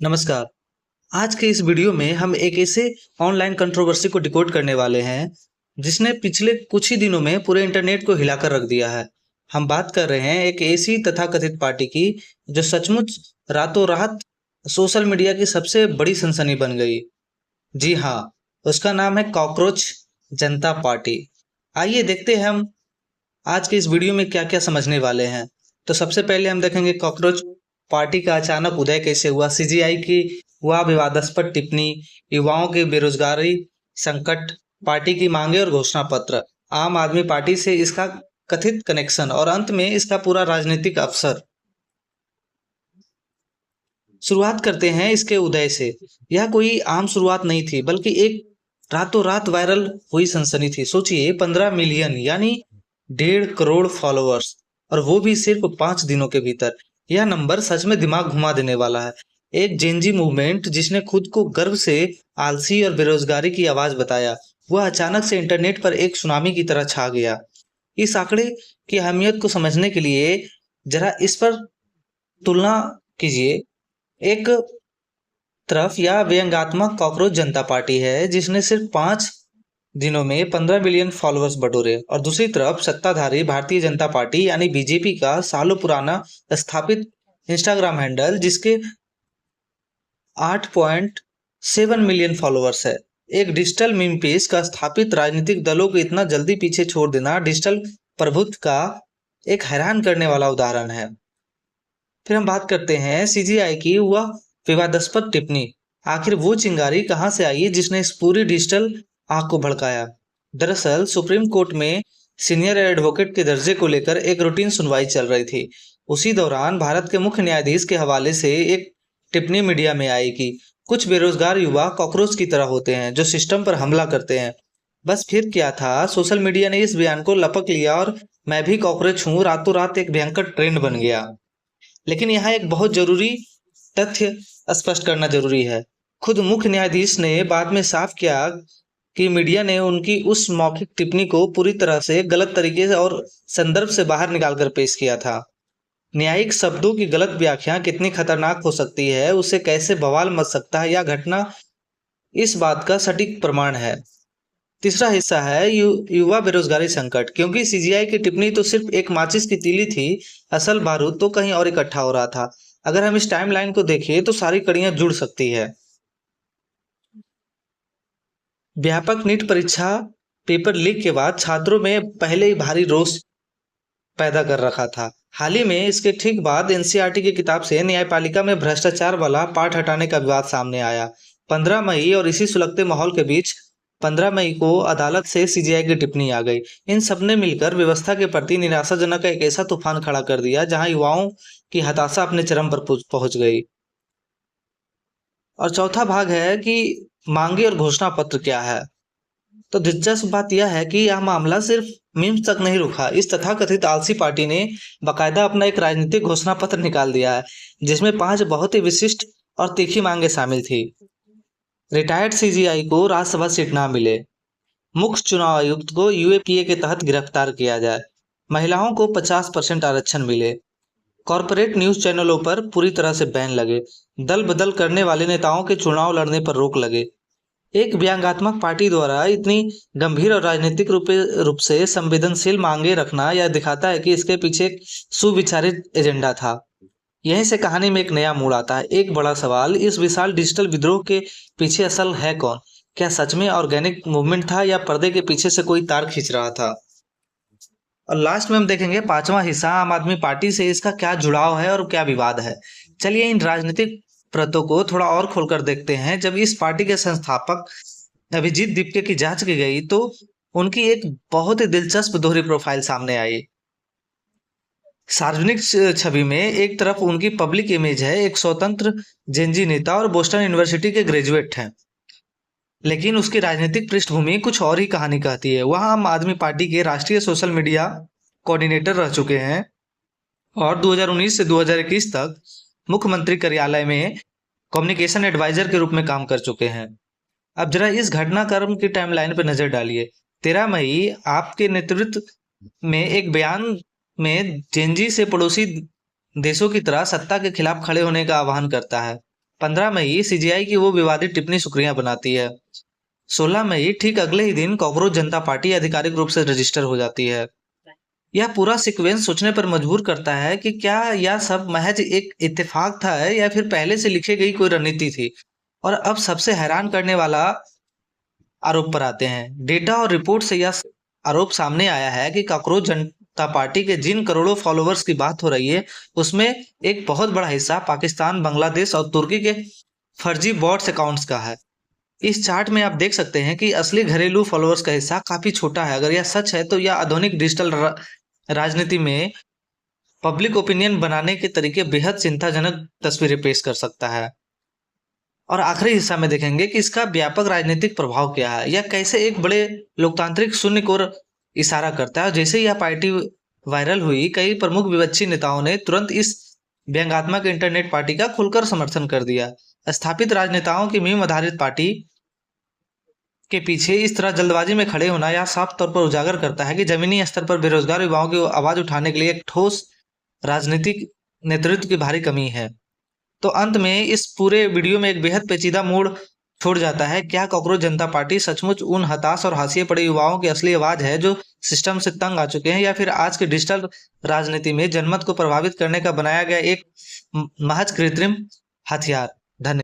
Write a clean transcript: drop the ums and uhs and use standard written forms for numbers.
नमस्कार। आज के इस वीडियो में हम एक ऐसे ऑनलाइन कंट्रोवर्सी को डिकोड करने वाले हैं जिसने पिछले कुछ ही दिनों में पूरे इंटरनेट को हिलाकर रख दिया है। हम बात कर रहे हैं एक ऐसी तथाकथित पार्टी की जो सचमुच रातों रात सोशल मीडिया की सबसे बड़ी सनसनी बन गई। जी हाँ, उसका नाम है कॉकरोच जनता पार्टी। आइए देखते हैं हम आज के इस वीडियो में क्या-क्या समझने वाले हैं। तो सबसे पहले हम देखेंगे कॉकरोच पार्टी का अचानक उदय कैसे हुआ, सीजीआई की हुआ विवादास्पद टिप्पणी, युवाओं की बेरोजगारी संकट, पार्टी की मांगे और घोषणा पत्र, आम आदमी पार्टी से इसका कथित कनेक्शन और अंत में इसका पूरा राजनीतिक अवसर। शुरुआत करते हैं इसके उदय से। यह कोई आम शुरुआत नहीं थी बल्कि एक रातों रात वायरल हुई सनसनी थी। सोचिए 15 मिलियन यानी 1.5 करोड़ फॉलोअर्स और वो भी सिर्फ 5 दिनों के भीतर। यह नंबर सच में दिमाग घुमा देने वाला है। एक जेनजी मूवमेंट जिसने खुद को गर्व से आलसी और बेरोजगारी की आवाज बताया, वह अचानक से इंटरनेट पर एक सुनामी की तरह छा गया। इस आंकड़े की अहमियत को समझने के लिए जरा इस पर तुलना कीजिए। एक तरफ यह व्यंग्यात्मक कॉकरोच जनता पार्टी है जिसने सिर्फ 5 दिनों में 15 मिलियन फॉलोअर्स बटोरे और दूसरी तरफ सत्ताधारी भारतीय जनता पार्टी यानी बीजेपी का सालों पुराना स्थापित इंस्टाग्राम हैंडल जिसके 8.7 मिलियन फॉलोअर्स है। एक डिजिटल मीम पेज का स्थापित राजनीतिक दलों को इतना जल्दी पीछे छोड़ देना डिजिटल प्रभुत्व का एक हैरान करने वाला उदाहरण है। फिर हम बात करते हैं सीजीआई की वह विवादास्पद टिप्पणी। आखिर वो चिंगारी कहां से आई जिसने इस पूरी डिजिटल आग को भड़काया? दरअसल सुप्रीम कोर्ट में सीनियर एडवोकेट के दर्जे को लेकर एक रूटीन सुनवाई चल रही थी। उसी दौरान भारत के मुख्य न्यायाधीश के हवाले से एक टिप्पणी मीडिया में आई कि कुछ बेरोजगार युवा कॉकरोच की तरह होते हैं जो सिस्टम पर हमला करते हैं। बस फिर क्या था, सोशल मीडिया ने इस बयान को लपक लिया और मैं भी कॉकरोच हूँ रातों रात एक भयंकर ट्रेंड बन गया। लेकिन यहाँ एक बहुत जरूरी तथ्य स्पष्ट करना जरूरी है। खुद मुख्य न्यायाधीश ने बाद में साफ किया कि मीडिया ने उनकी उस मौखिक टिप्पणी को पूरी तरह से गलत तरीके से और संदर्भ से बाहर निकालकर पेश किया था। न्यायिक शब्दों की गलत व्याख्या कितनी खतरनाक हो सकती है, उससे कैसे बवाल मच सकता है, यह घटना इस बात का सटीक प्रमाण है। तीसरा हिस्सा है युवा बेरोजगारी संकट। क्योंकि सीजीआई की टिप्पणी तो सिर्फ एक माचिस की तीली थी, असल बारूद तो कहीं और इकट्ठा हो रहा था। अगर हम इस टाइमलाइन को देखें तो सारी कड़ियां जुड़ सकती है। व्यापक नीट परीक्षा पेपर लीक के बाद छात्रों में पहले ही भारी रोष पैदा कर रखा था। हाल ही में इसके ठीक बाद एनसीईआरटी की किताब से न्यायपालिका में भ्रष्टाचार वाला पाठ हटाने का विवाद सामने आया। 15 मई और इसी सुलगते माहौल के बीच 15 मई को अदालत से सीजीआई की टिप्पणी आ गई। इन सब ने मिलकर व्यवस्था के प्रति निराशाजनक एक ऐसा तूफान खड़ा कर दिया जहां युवाओं की हताशा अपने चरम पर पहुंच गई। और चौथा भाग है कि मांगे और घोषणा पत्र क्या है। तो दिलचस्प बात यह है कि यह मामला सिर्फ मीम्स तक नहीं रुका। इस तथाकथित आलसी पार्टी ने बाकायदा अपना एक राजनीतिक घोषणा पत्र निकाल दिया है जिसमें 5 बहुत ही विशिष्ट और तीखी मांगे शामिल थी। रिटायर्ड सीजीआई को राज्यसभा सीट ना मिले, मुख्य चुनाव आयुक्त को यूएपीए के तहत गिरफ्तार किया जाए, महिलाओं को 50% आरक्षण मिले, कॉरपोरेट न्यूज चैनलों पर पूरी तरह से बैन लगे, दल बदल करने वाले नेताओं के चुनाव लड़ने पर रोक लगे। एक व्यंग्यात्मक पार्टी द्वारा इतनी गंभीर और राजनीतिक रूप से संवेदनशील मांगे रखना यह दिखाता है कि इसके पीछे एक सुविचारित एजेंडा था। यहीं से कहानी में एक नया मोड़ आता है। एक बड़ा सवाल, इस विशाल डिजिटल विद्रोह के पीछे असल है कौन? क्या सच में ऑर्गेनिक मूवमेंट था या पर्दे के पीछे से कोई तार खींच रहा था? और लास्ट में हम देखेंगे 5वां हिस्सा, आम आदमी पार्टी से इसका क्या जुड़ाव है और क्या विवाद है। चलिए इन राजनीतिक परतों को थोड़ा और खोलकर देखते हैं। जब इस पार्टी के संस्थापक अभिजीत दीपके की जांच की गई तो उनकी एक बहुत ही दिलचस्प दोहरी प्रोफाइल सामने आई। सार्वजनिक छवि में एक तरफ उनकी पब्लिक इमेज है, एक स्वतंत्र जेनजी नेता और बोस्टन यूनिवर्सिटी के ग्रेजुएट हैं। लेकिन उसकी राजनीतिक पृष्ठभूमि कुछ और ही कहानी कहती है। वह आम आदमी पार्टी के राष्ट्रीय सोशल मीडिया कोऑर्डिनेटर रह चुके हैं और 2019 से 2021 तक मुख्यमंत्री कार्यालय में कम्युनिकेशन एडवाइजर के रूप में काम कर चुके हैं। अब जरा इस घटनाक्रम की टाइमलाइन पर नजर डालिए। 13 मई आपके नेतृत्व में एक बयान में जेनजी से पड़ोसी देशों की तरह सत्ता के खिलाफ खड़े होने का आह्वान करता है। 15 मई सीजीआई की वो विवादित टिप्पणी शुक्रिया बनाती है। 16 मई ठीक अगले ही दिन कॉकरोच जनता पार्टी आधिकारिक रूप से रजिस्टर हो जाती है। यह पूरा सीक्वेंस सोचने पर मजबूर करता है कि क्या यह सब महज एक इत्तेफाक था या फिर पहले से लिखी गई कोई रणनीति थी। और अब सबसे हैरान करने वाला आरोप पर आते हैं। डेटा और रिपोर्ट से यह आरोप सामने आया है कि कॉकरोच जनता पार्टी के जिन करोड़ों फॉलोवर्स की बात हो रही है, उसमें एक बहुत बड़ा हिस्सा पाकिस्तान, बांग्लादेश और तुर्की के फर्जी बॉट्स अकाउंट्स का है। इस चार्ट में आप देख सकते हैं कि असली घरेलू फॉलोअर्स का हिस्सा काफी छोटा है। अगर यह सच है तो यह आधुनिक डिजिटल राजनीति में पब्लिक ओपिनियन बनाने के तरीके बेहद चिंताजनक तस्वीरें पेश कर सकता है। और आखिरी हिस्सा में देखेंगे कि इसका व्यापक राजनीतिक प्रभाव क्या है। यह कैसे एक बड़े लोकतांत्रिक शून्य की ओर इशारा करता है। और जैसे ही यह पार्टी वायरल हुई, कई प्रमुख विपक्षी नेताओं ने तुरंत इस व्यंग्यात्मक इंटरनेट पार्टी का खुलकर समर्थन कर दिया। स्थापित राजनेताओं की मीम आधारित पार्टी के पीछे इस तरह जल्दबाजी में खड़े होना यह साफ तौर पर उजागर करता है कि जमीनी स्तर पर बेरोजगार युवाओं की आवाज उठाने के लिए एक ठोस राजनीतिक नेतृत्व की भारी कमी है। तो अंत में इस पूरे वीडियो में एक बेहद पेचीदा मोड़ छोड़ जाता है। क्या कॉकरोच जनता पार्टी सचमुच उन हताश और हाशिए पड़े युवाओं की असली आवाज है जो सिस्टम से तंग आ चुके हैं, या फिर आज के डिजिटल राजनीति में जनमत को प्रभावित करने का बनाया गया एक महज कृत्रिम हथियार? धन्यवाद।